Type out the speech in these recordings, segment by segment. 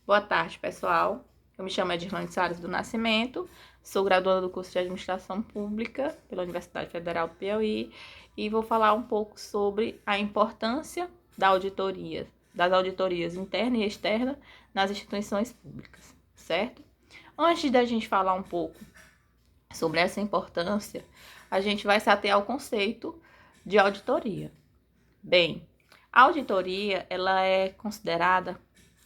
Boa tarde, pessoal. Eu me chamo Edirlane Soares do Nascimento, sou graduanda do curso de Administração Pública pela Universidade Federal do Piauí e vou falar um pouco sobre a importância das auditorias interna e externa nas instituições públicas, certo? Antes da gente falar um pouco sobre essa importância, a gente vai se ater ao conceito de auditoria. Bem, a auditoria ela é considerada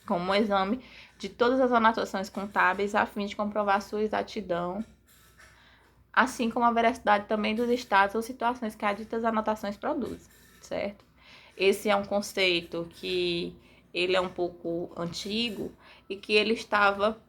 como um exame de todas as anotações contábeis a fim de comprovar sua exatidão, assim como a veracidade também dos estados ou situações que as ditas anotações produzem, certo? Esse é um conceito que ele é um pouco antigo e que ele estava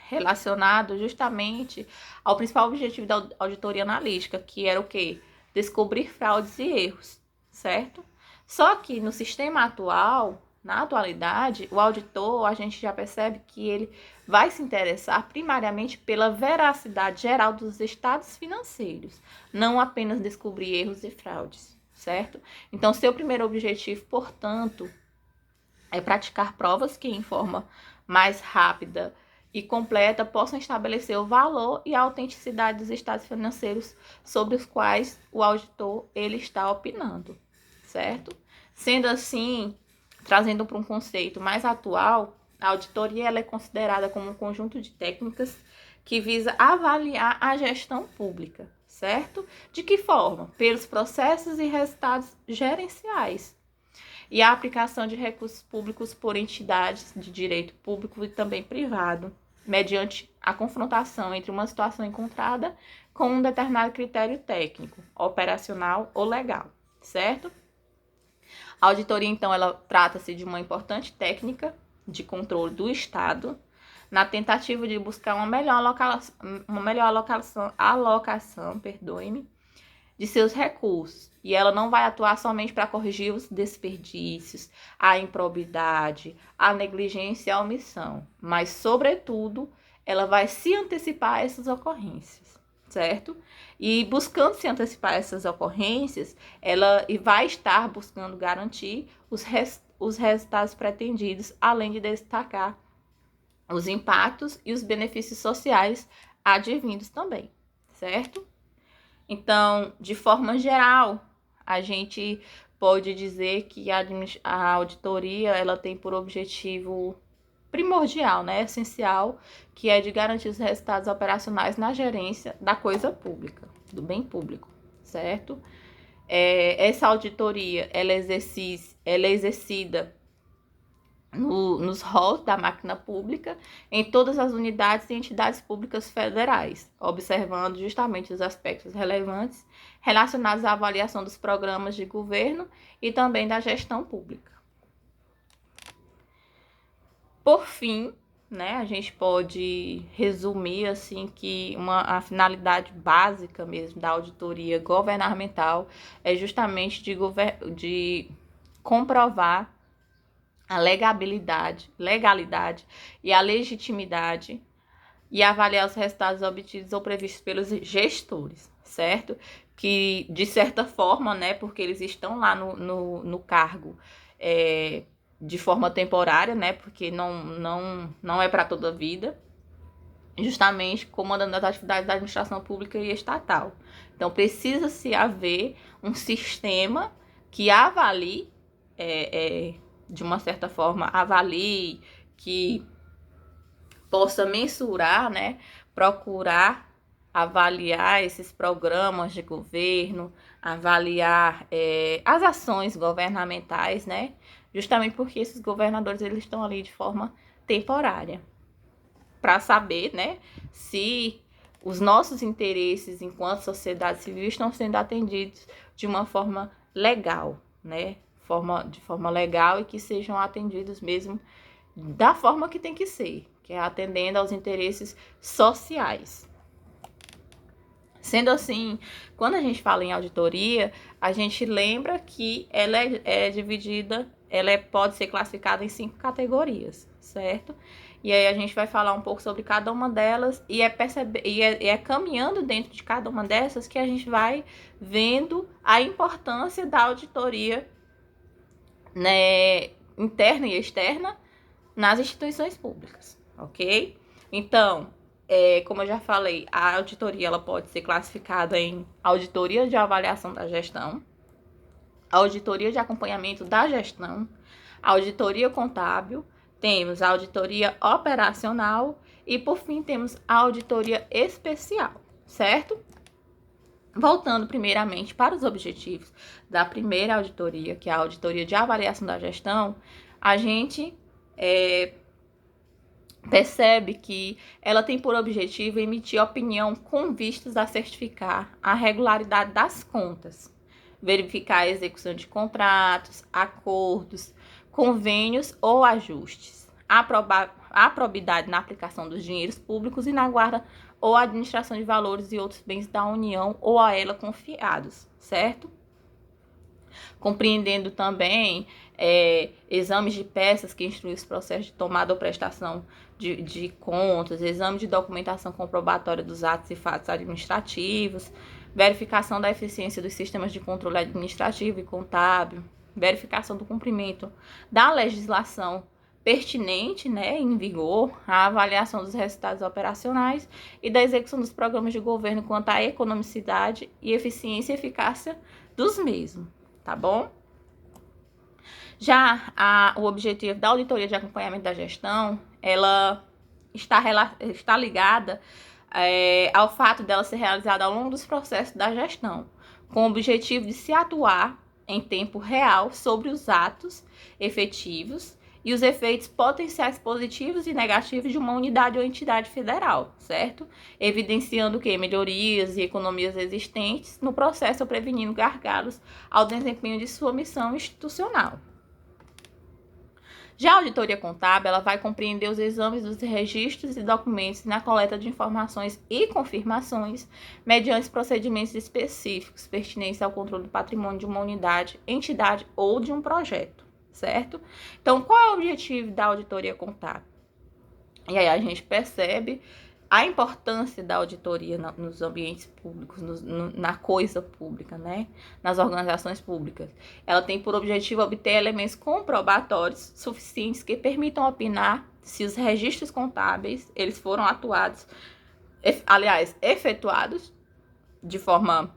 relacionado justamente ao principal objetivo da auditoria analítica, que era o quê? Descobrir fraudes e erros, certo? Só que no sistema atual, na atualidade, o auditor, a gente já percebe que ele vai se interessar primariamente pela veracidade geral dos estados financeiros, não apenas descobrir erros e fraudes, certo? Então, seu primeiro objetivo, portanto, é praticar provas que, em forma mais rápida e completa, possam estabelecer o valor e a autenticidade dos estados financeiros sobre os quais o auditor ele está opinando, certo? Sendo assim, trazendo para um conceito mais atual, a auditoria ela é considerada como um conjunto de técnicas que visa avaliar a gestão pública, certo? De que forma? Pelos processos e resultados gerenciais e a aplicação de recursos públicos por entidades de direito público e também privado, mediante a confrontação entre uma situação encontrada com um determinado critério técnico, operacional ou legal, certo? A auditoria, então, ela trata-se de uma importante técnica de controle do Estado na tentativa de buscar uma melhor alocação, de seus recursos. E ela não vai atuar somente para corrigir os desperdícios, a improbidade, a negligência e a omissão, mas, sobretudo, ela vai se antecipar a essas ocorrências, certo? E buscando se antecipar a essas ocorrências, ela vai estar buscando garantir os resultados pretendidos, além de destacar os impactos e os benefícios sociais advindos também, certo? Então, de forma geral, a gente pode dizer que a auditoria ela tem por objetivo primordial, né, essencial, que é de garantir os resultados operacionais na gerência da coisa pública, do bem público, certo? Essa auditoria ela é exercida nos rolos da máquina pública em todas as unidades e entidades públicas federais, observando justamente os aspectos relevantes relacionados à avaliação dos programas de governo e também da gestão pública. Por fim, né, a gente pode resumir assim que a finalidade básica mesmo da auditoria governamental é justamente de comprovar a legalidade e a legitimidade e avaliar os resultados obtidos ou previstos pelos gestores, certo? Que, de certa forma, né, porque eles estão lá no cargo de forma temporária, né, porque não é para toda a vida, justamente comandando as atividades da administração pública e estatal. Então, precisa-se haver um sistema que avalie de uma certa forma, avalie, que possa mensurar, né, procurar avaliar esses programas de governo, avaliar as ações governamentais, né, justamente porque esses governadores eles estão ali de forma temporária, para saber, né, se os nossos interesses enquanto sociedade civil estão sendo atendidos de uma forma legal, né, de forma legal e que sejam atendidos mesmo da forma que tem que ser, que é atendendo aos interesses sociais. Sendo assim, quando a gente fala em auditoria, a gente lembra que ela é dividida, pode ser classificada em 5 categorias, certo? E aí a gente vai falar um pouco sobre cada uma delas e é caminhando dentro de cada uma dessas que a gente vai vendo a importância da auditoria, né, interna e externa, nas instituições públicas, ok? Então, como eu já falei, a auditoria ela pode ser classificada em auditoria de avaliação da gestão, auditoria de acompanhamento da gestão, auditoria contábil, temos a auditoria operacional e, por fim, temos a auditoria especial, certo? Voltando primeiramente para os objetivos da primeira auditoria, que é a auditoria de avaliação da gestão, a gente percebe que ela tem por objetivo emitir opinião com vistas a certificar a regularidade das contas, verificar a execução de contratos, acordos, convênios ou ajustes, aprobar a probidade na aplicação dos dinheiros públicos e na guarda ou administração de valores e outros bens da União ou a ela confiados, certo? Compreendendo também exames de peças que instruem os processos de tomada ou prestação de contas, exame de documentação comprobatória dos atos e fatos administrativos, verificação da eficiência dos sistemas de controle administrativo e contábil, verificação do cumprimento da legislação pertinente, né, em vigor, a avaliação dos resultados operacionais e da execução dos programas de governo quanto à economicidade e eficiência e eficácia dos mesmos, tá bom? Já o objetivo da auditoria de acompanhamento da gestão, ela está ligada ao fato dela ser realizada ao longo dos processos da gestão, com o objetivo de se atuar em tempo real sobre os atos efetivos e os efeitos potenciais positivos e negativos de uma unidade ou entidade federal, certo? Evidenciando que melhorias e economias existentes no processo ou prevenindo gargalos ao desempenho de sua missão institucional. Já a auditoria contábil, ela vai compreender os exames dos registros e documentos na coleta de informações e confirmações mediante procedimentos específicos pertinentes ao controle do patrimônio de uma unidade, entidade ou de um projeto, certo? Então, qual é o objetivo da auditoria contábil? E aí a gente percebe a importância da auditoria nos ambientes públicos, na coisa pública, né? Nas organizações públicas. Ela tem por objetivo obter elementos comprobatórios suficientes que permitam opinar se os registros contábeis eles foram efetuados de forma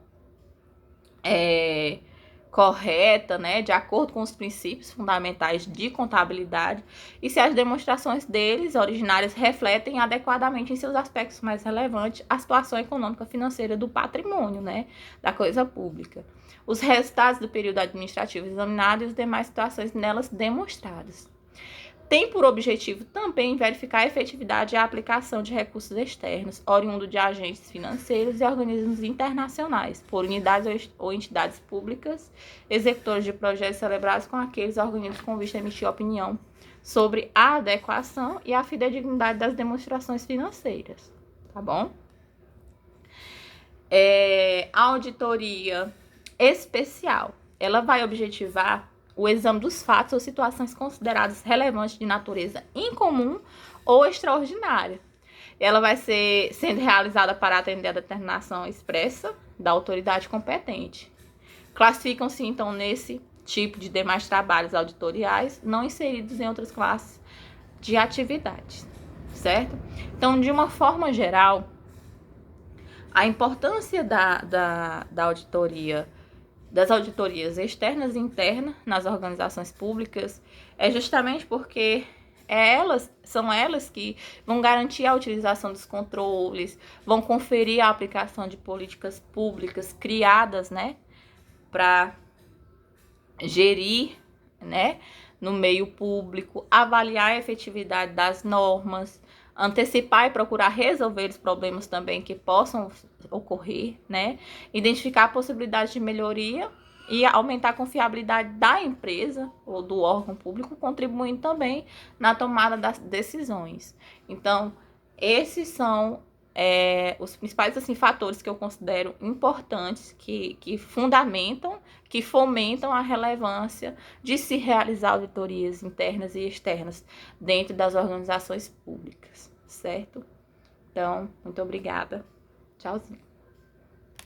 correta, né, de acordo com os princípios fundamentais de contabilidade e se as demonstrações deles originárias refletem adequadamente em seus aspectos mais relevantes a situação econômica financeira do patrimônio, né, da coisa pública, os resultados do período administrativo examinado e as demais situações nelas demonstradas. Tem por objetivo também verificar a efetividade e a aplicação de recursos externos, oriundo de agentes financeiros e organismos internacionais, por unidades ou entidades públicas, executores de projetos celebrados com aqueles organismos com vista a emitir opinião sobre a adequação e a fidedignidade das demonstrações financeiras, tá bom? A auditoria especial, ela vai objetivar o exame dos fatos ou situações consideradas relevantes de natureza incomum ou extraordinária. Ela vai ser sendo realizada para atender a determinação expressa da autoridade competente. Classificam-se, então, nesse tipo de demais trabalhos auditoriais não inseridos em outras classes de atividades, certo? Então, de uma forma geral, a importância da auditoria, das auditorias externas e internas nas organizações públicas é justamente porque são elas que vão garantir a utilização dos controles, vão conferir a aplicação de políticas públicas criadas, né, para gerir, né, no meio público, avaliar a efetividade das normas, antecipar e procurar resolver os problemas também que possam ocorrer, né? Identificar possibilidades de melhoria e aumentar a confiabilidade da empresa ou do órgão público, contribuindo também na tomada das decisões. Então, esses são os principais assim, fatores que eu considero importantes, que fundamentam, que fomentam a relevância de se realizar auditorias internas e externas dentro das organizações públicas, certo? Então, muito obrigada. Tchauzinho.